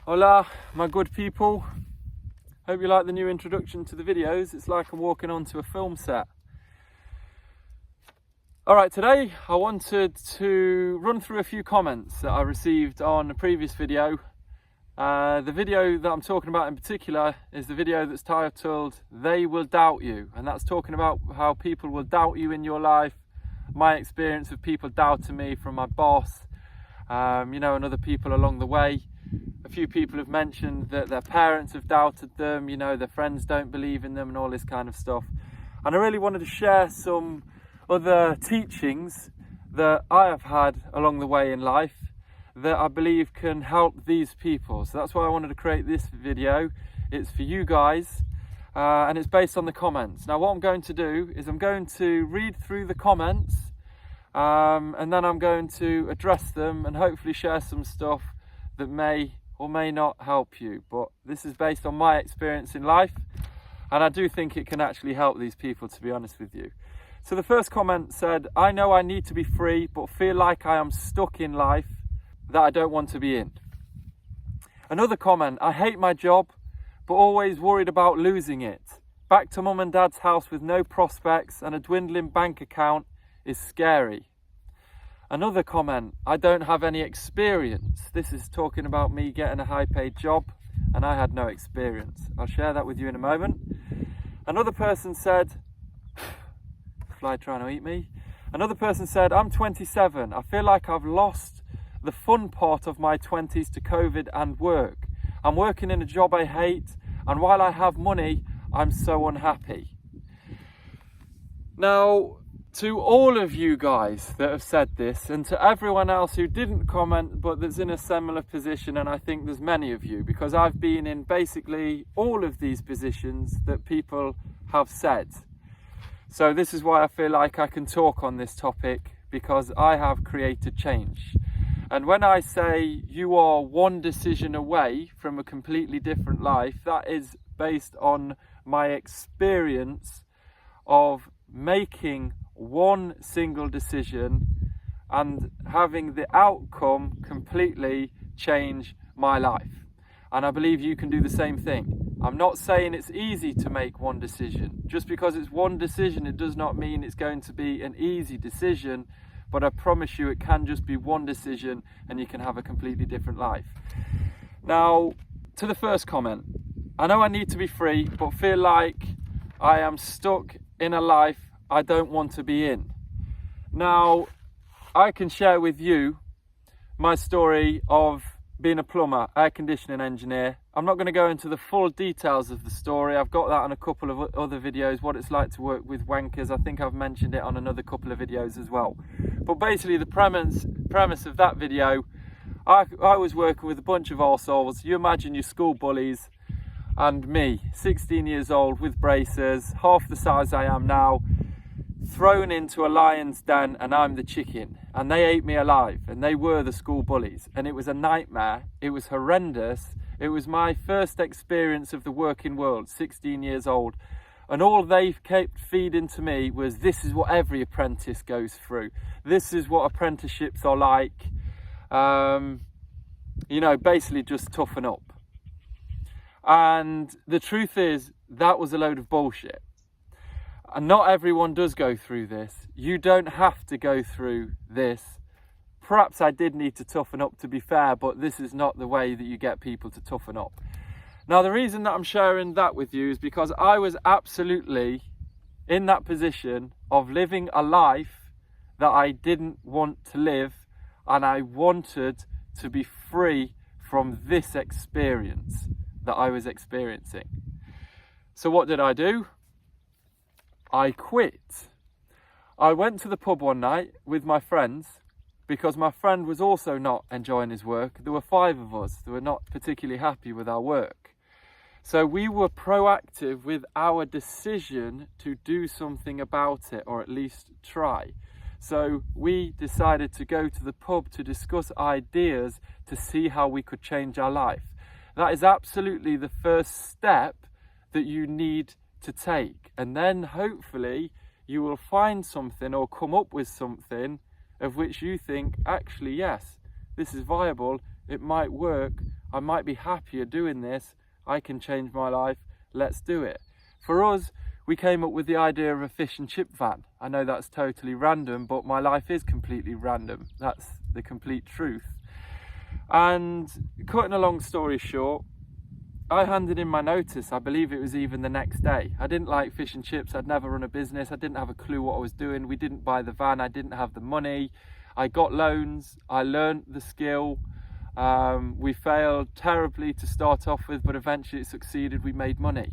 Hola, my good people. Hope you like the new introduction to the videos. It's like I'm walking onto a film set. Alright, today I wanted to run through a few comments that I received on a previous video. The video that I'm talking about in particular is the video that's titled "They Will Doubt You," and that's talking about how people will doubt you in your life. My experience of people doubting me from my boss, and other people along the way. A few people have mentioned that their parents have doubted them, their friends don't believe in them and all this kind of stuff. And I really wanted to share some other teachings that I have had along the way in life that I believe can help these people. So that's why I wanted to create this video. It's for you guys, and it's based on the comments. Now what I'm going to do is I'm going to read through the comments, and then I'm going to address them and hopefully share some stuff that may or may not help you. But this is based on my experience in life, and I do think it can actually help these people, to be honest with you. So the first comment said, "I know I need to be free, but feel like I am stuck in life that I don't want to be in." Another comment, "I hate my job, but always worried about losing it. Back to mum and dad's house with no prospects and a dwindling bank account is scary." Another comment, "I don't have any experience." This is talking about me getting a high paid job and I had no experience. I'll share that with you in a moment. Another person said, fly trying to eat me. Another person said, "I'm 27. I feel like I've lost the fun part of my 20s to COVID and work. I'm working in a job I hate, and while I have money, I'm so unhappy." Now, to all of you guys that have said this, and to everyone else who didn't comment but that's in a similar position, and I think there's many of you, because I've been in basically all of these positions that people have said. So this is why I feel like I can talk on this topic, because I have created change. And when I say you are one decision away from a completely different life, that is based on my experience of making one single decision and having the outcome completely change my life. And I believe you can do the same thing. I'm not saying it's easy to make one decision. Just because it's one decision, it does not mean it's going to be an easy decision, but I promise you it can just be one decision and you can have a completely different life. Now, to the first comment, "I know I need to be free, but feel like I am stuck in a life I don't want to be in." Now, I can share with you my story of being a plumber, air conditioning engineer. I'm not going to go into the full details of the story. I've got that on a couple of other videos, what it's like to work with wankers. I think I've mentioned it on another couple of videos as well. But basically the premise of that video, I was working with a bunch of arseholes. You imagine your school bullies and me, 16 years old with braces, half the size I am now, thrown into a lion's den, and I'm the chicken, and they ate me alive, and they were the school bullies, and it was a nightmare. It was horrendous. It was my first experience of the working world, 16 years old, and all they kept feeding to me was, this is what every apprentice goes through. This is what apprenticeships are like. Basically just toughen up. And the truth is, that was a load of bullshit. And not everyone does go through this. You don't have to go through this. Perhaps I did need to toughen up, to be fair, but this is not the way that you get people to toughen up. Now, the reason that I'm sharing that with you is because I was absolutely in that position of living a life that I didn't want to live, and I wanted to be free from this experience that I was experiencing. So what did I do? I quit. I went to the pub one night with my friends because my friend was also not enjoying his work. There were 5 of us that were not particularly happy with our work. So we were proactive with our decision to do something about it, or at least try. So we decided to go to the pub to discuss ideas to see how we could change our life. That is absolutely the first step that you need to take, and then hopefully you will find something or come up with something of which you think, actually, yes, this is viable, it might work, I might be happier doing this. I can change my life. Let's do it. For us, we came up with the idea of a fish and chip van. I know that's totally random, but my life is completely random. That's the complete truth. And cutting a long story short, I handed in my notice. I believe it was even the next day. I didn't like fish and chips. I'd never run a business. I didn't have a clue what I was doing. We didn't buy the van. I didn't have the money. I got loans. I learned the skill. We failed terribly to start off with, but eventually it succeeded. We made money.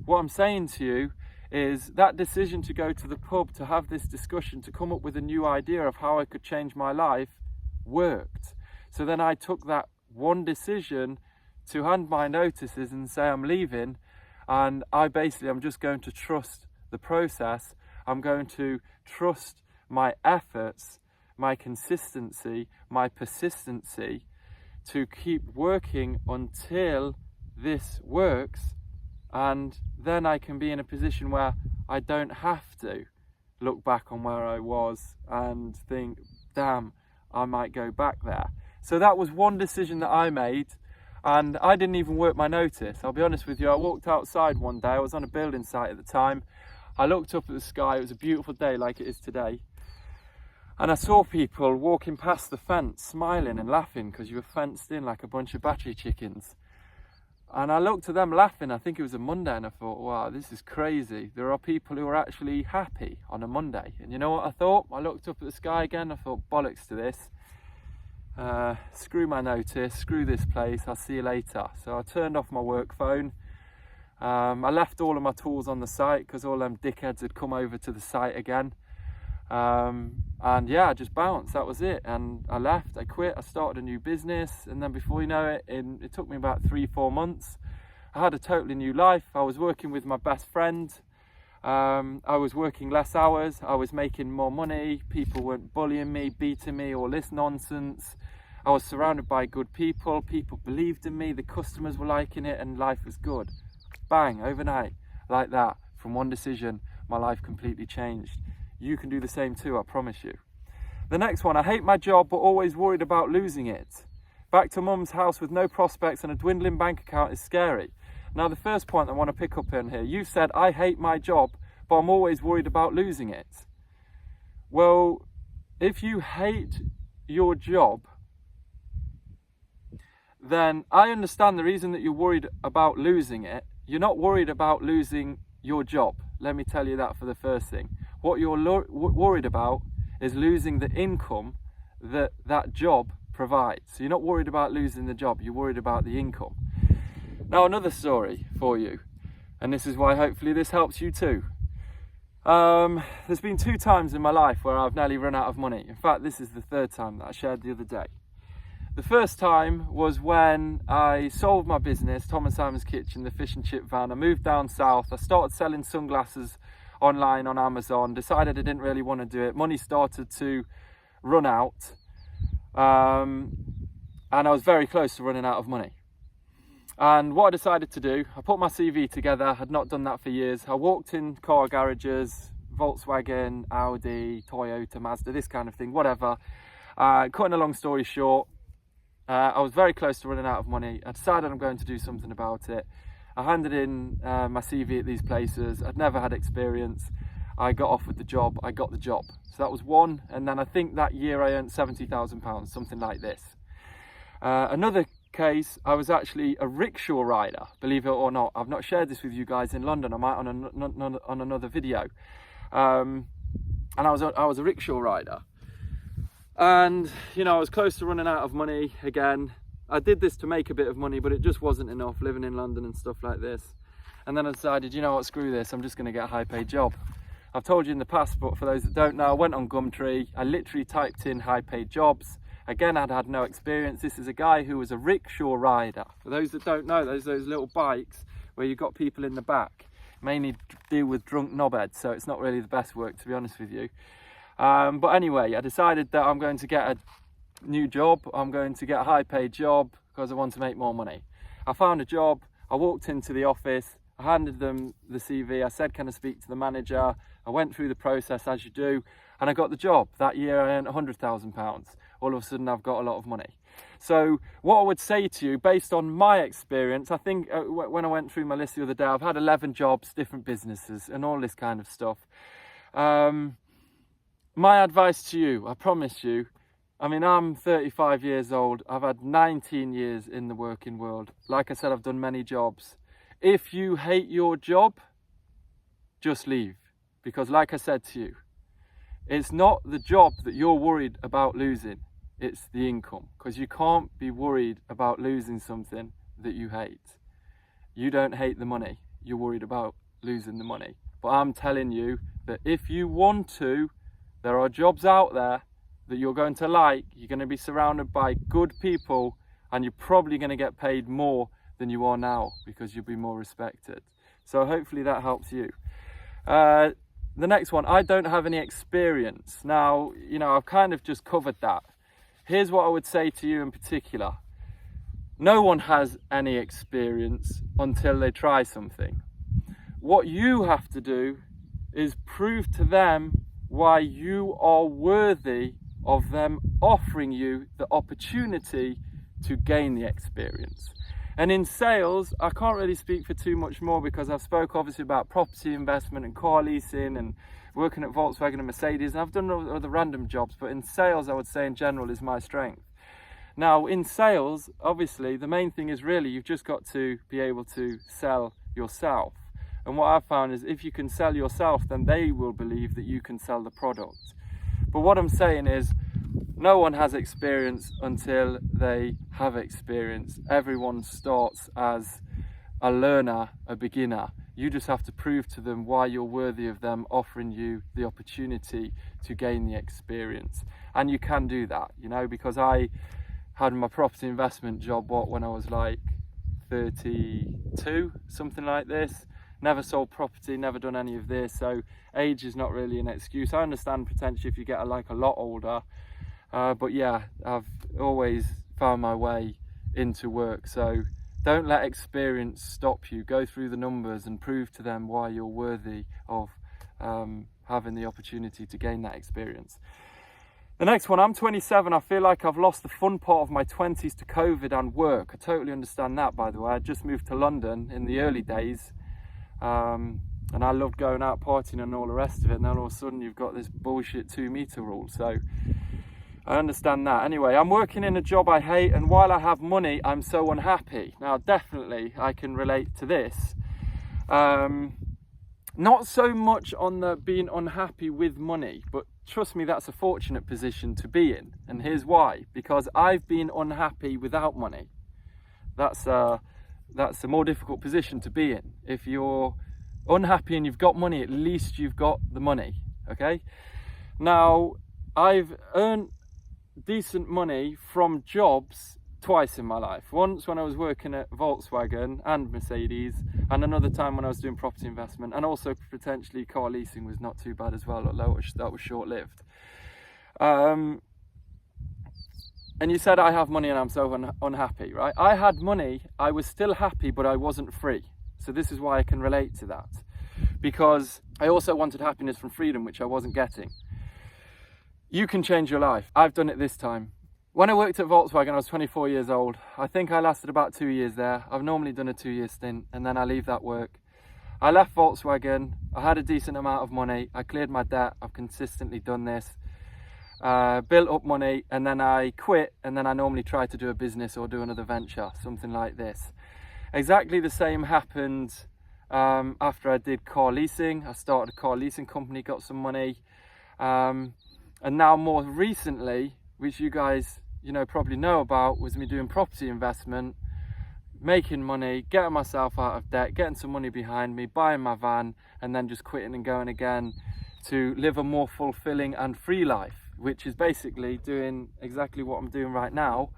What I'm saying to you is that decision to go to the pub, to have this discussion, to come up with a new idea of how I could change my life worked. So then I took that one decision to hand my notices and say I'm leaving, and I'm just going to trust the process. I'm going to trust my efforts, my consistency, my persistency to keep working until this works, and then I can be in a position where I don't have to look back on where I was and think, damn, I might go back there. So that was one decision that I made. And I didn't even work my notice. I'll be honest with you, I walked outside one day. I was on a building site at the time. I looked up at the sky. It was a beautiful day like it is today. And I saw people walking past the fence, smiling and laughing because you were fenced in like a bunch of battery chickens. And I looked at them laughing. I think it was a Monday, and I thought, wow, this is crazy. There are people who are actually happy on a Monday. And you know what I thought? I looked up at the sky again. I thought, bollocks to this. Screw my notice, screw this place, I'll see you later. So I turned off my work phone. I left all of my tools on the site because all them dickheads had come over to the site again. And yeah, I just bounced, that was it. And I left, I quit, I started a new business. And then before you know it, it took me about 3-4 months. I had a totally new life. I was working with my best friend. I was working less hours. I was making more money. People weren't bullying me, beating me, all this nonsense. I was surrounded by good people. People believed in me. The customers were liking it, and life was good. Bang, overnight, like that. From one decision, my life completely changed. You can do the same too, I promise you. The next one, I hate my job, but always worried about losing it. Back to mum's house with no prospects and a dwindling bank account is scary. Now, the first point I want to pick up in here, you said, I hate my job, but I'm always worried about losing it. Well, if you hate your job, then I understand the reason that you're worried about losing it. You're not worried about losing your job. Let me tell you that for the first thing. What you're worried about is losing the income that that job provides. So you're not worried about losing the job, you're worried about the income. Now, another story for you, and this is why hopefully this helps you too. There's been 2 times in my life where I've nearly run out of money. In fact, this is the 3rd time that I shared the other day. The first time was when I sold my business, Tom and Simon's Kitchen, the fish and chip van. I moved down south. I started selling sunglasses online on Amazon, decided I didn't really want to do it. Money started to run out, and I was very close to running out of money. And what I decided to do, I put my CV together. I had not done that for years. I walked in car garages, Volkswagen, Audi, Toyota, Mazda, this kind of thing, whatever. Cutting a long story short, I was very close to running out of money. I decided I'm going to do something about it. I handed in my CV at these places. I'd never had experience. I got offered the job. I got the job. So that was one. And then I think that year I earned £70,000, something like this. Another case, I was actually a rickshaw rider, believe it or not. I've not shared this with you guys in London. I might on another video. And I was a rickshaw rider. And, you know, I was close to running out of money again. I did this to make a bit of money, but it just wasn't enough, living in London and stuff like this. And then I decided, you know what, screw this, I'm just going to get a high paid job. I've told you in the past, but for those that don't know, I went on Gumtree. I literally typed in high paid jobs. Again, I'd had no experience. This is a guy who was a rickshaw rider. For those that don't know, those little bikes where you've got people in the back. Mainly deal with drunk knobheads, so it's not really the best work, to be honest with you. But anyway, I decided that I'm going to get a new job. I'm going to get a high paid job because I want to make more money. I found a job. I walked into the office. I handed them the CV. I said, can I speak to the manager? I went through the process as you do, and I got the job. That year I earned £100,000. all of a sudden I've got a lot of money. So what I would say to you, based on my experience, I think when I went through my list the other day, I've had 11 jobs, different businesses and all this kind of stuff. My advice to you, I promise you, I mean, I'm 35 years old. I've had 19 years in the working world. Like I said, I've done many jobs. If you hate your job, just leave. Because like I said to you, it's not the job that you're worried about losing. It's the income. Because you can't be worried about losing something that you hate. You don't hate the money. You're worried about losing the money. But I'm telling you that if you want to, there are jobs out there that you're going to like. You're going to be surrounded by good people, and you're probably going to get paid more than you are now because you'll be more respected. So hopefully that helps you. The next one, I don't have any experience. Now, you know, I've kind of just covered that. Here's what I would say to you in particular. No one has any experience until they try something. What you have to do is prove to them why you are worthy of them offering you the opportunity to gain the experience. And in sales, I can't really speak for too much more because I've spoke obviously about property investment and car leasing and working at Volkswagen and Mercedes, and I've done other random jobs, but in sales I would say in general is my strength. Now in sales, obviously the main thing is really you've just got to be able to sell yourself. And what I've found is if you can sell yourself, then they will believe that you can sell the product. But what I'm saying is, no one has experience until they have experience. Everyone starts as a learner, a beginner. You just have to prove to them why you're worthy of them offering you the opportunity to gain the experience. And you can do that, you know, because I had my property investment job, when I was like 32, something like this. Never sold property, never done any of this, so age is not really an excuse. I understand potentially if you get a lot older, but yeah, I've always found my way into work. So don't let experience stop you. Go through the numbers and prove to them why you're worthy of having the opportunity to gain that experience. The next one, I'm 27. I feel like I've lost the fun part of my 20s to COVID and work. I totally understand that, by the way. I just moved to London in the early days. And I loved going out partying and all the rest of it, and then all of a sudden you've got this bullshit 2-meter rule, so I understand that. Anyway, I'm working in a job I hate, and while I have money I'm so unhappy. Now definitely I can relate to this. Not so much on the being unhappy with money, but trust me, that's a fortunate position to be in, and here's why. Because I've been unhappy without money. That's a more difficult position to be in. If you're unhappy and you've got money, at least you've got the money, okay? Now, I've earned decent money from jobs twice in my life. Once when I was working at Volkswagen and Mercedes, and another time when I was doing property investment, and also potentially car leasing was not too bad as well, although that was short-lived. And you said I have money and I'm so unhappy, right? I had money, I was still happy, but I wasn't free. So this is why I can relate to that. Because I also wanted happiness from freedom, which I wasn't getting. You can change your life. I've done it this time. When I worked at Volkswagen, I was 24 years old. I think I lasted about 2 years there. I've normally done a 2-year stint, and then I leave that work. I left Volkswagen. I had a decent amount of money. I cleared my debt. I've consistently done this. Built up money, and then I quit, and then I normally try to do a business or do another venture, something like this. Exactly the same happened after I did car leasing. I started a car leasing company, got some money, and now more recently, which you guys probably know about, was me doing property investment, making money, getting myself out of debt, getting some money behind me, buying my van, and then just quitting and going again to live a more fulfilling and free life, which is basically doing exactly what I'm doing right now,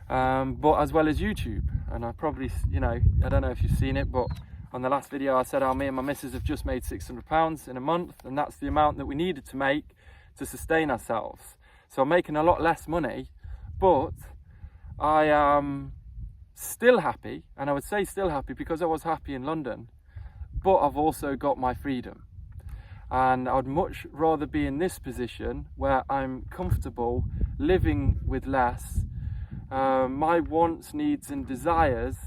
but as well as YouTube. And I probably, I don't know if you've seen it, but on the last video I said how me and my missus have just made £600 in a month, and that's the amount that we needed to make to sustain ourselves. So I'm making a lot less money, but I am still happy, and I would say still happy because I was happy in London, but I've also got my freedom. And I would much rather be in this position where I'm comfortable living with less, my wants, needs and desires,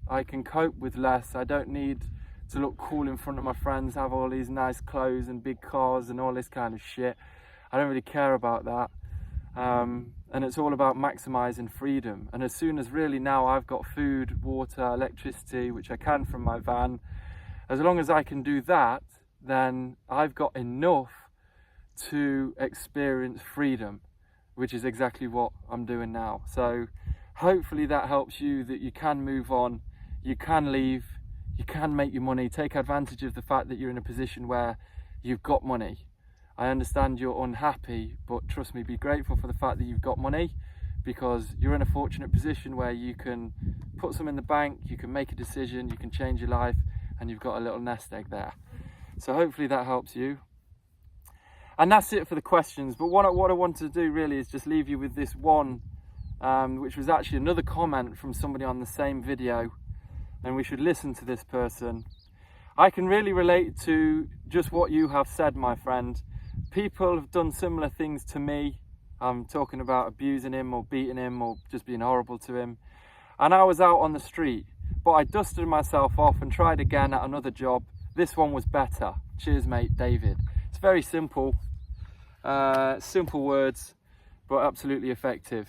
I can cope with less. I don't need to look cool in front of my friends, have all these nice clothes and big cars and all this kind of shit. I don't really care about that. And it's all about maximizing freedom. And as soon as really now I've got food, water, electricity, which I can from my van, as long as I can do that, then I've got enough to experience freedom, which is exactly what I'm doing now. So hopefully that helps you, that you can move on, you can leave, you can make your money, take advantage of the fact that you're in a position where you've got money. I understand you're unhappy, but trust me, be grateful for the fact that you've got money, because you're in a fortunate position where you can put some in the bank, you can make a decision, you can change your life, and you've got a little nest egg there. So hopefully that helps you. And that's it for the questions. But what I want to do really is just leave you with this one, which was actually another comment from somebody on the same video, and we should listen to this person. I can really relate to just what you have said, my friend. People have done similar things to me. I'm talking about abusing him or beating him or just being horrible to him. And I was out on the street, but I dusted myself off and tried again at another job. This one was better. Cheers, mate, David. It's very simple. Simple words, but absolutely effective.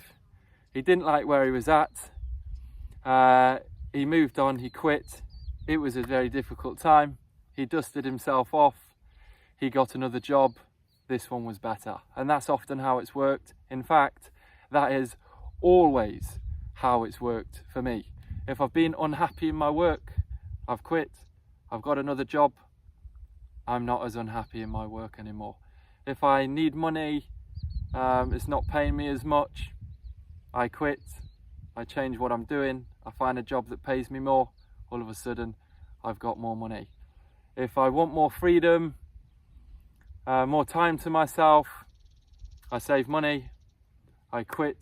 He didn't like where he was at. He moved on, he quit. It was a very difficult time. He dusted himself off. He got another job. This one was better. And that's often how it's worked. In fact, that is always how it's worked for me. If I've been unhappy in my work, I've quit. I've got another job. I'm not as unhappy in my work anymore. If I need money, it's not paying me as much, I quit. I change what I'm doing. I find a job that pays me more. All of a sudden, I've got more money. If I want more freedom, more time to myself, I save money. I quit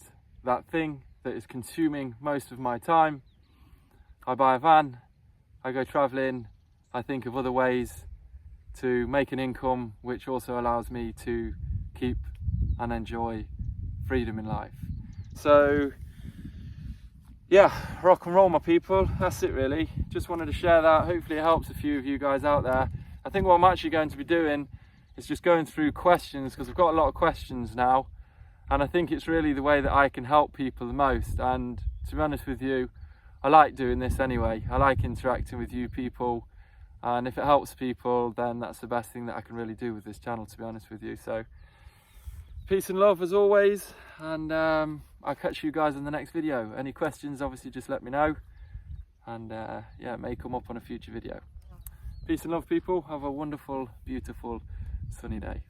that thing that is consuming most of my time. I buy a van. I go traveling. I think of other ways to make an income, which also allows me to keep and enjoy freedom in life. So yeah, rock and roll, my people. That's it really. Just wanted to share that. Hopefully it helps a few of you guys out there. I think what I'm actually going to be doing is just going through questions, because I've got a lot of questions now, and I think it's really the way that I can help people the most. And to be honest with you, I like doing this anyway. I like interacting with you people, and if it helps people, then that's the best thing that I can really do with this channel, to be honest with you. So peace and love as always, and I'll catch you guys in the next video. Any questions, obviously just let me know, and yeah, it may come up on a future video. Peace and love, people. Have a wonderful, beautiful, sunny day.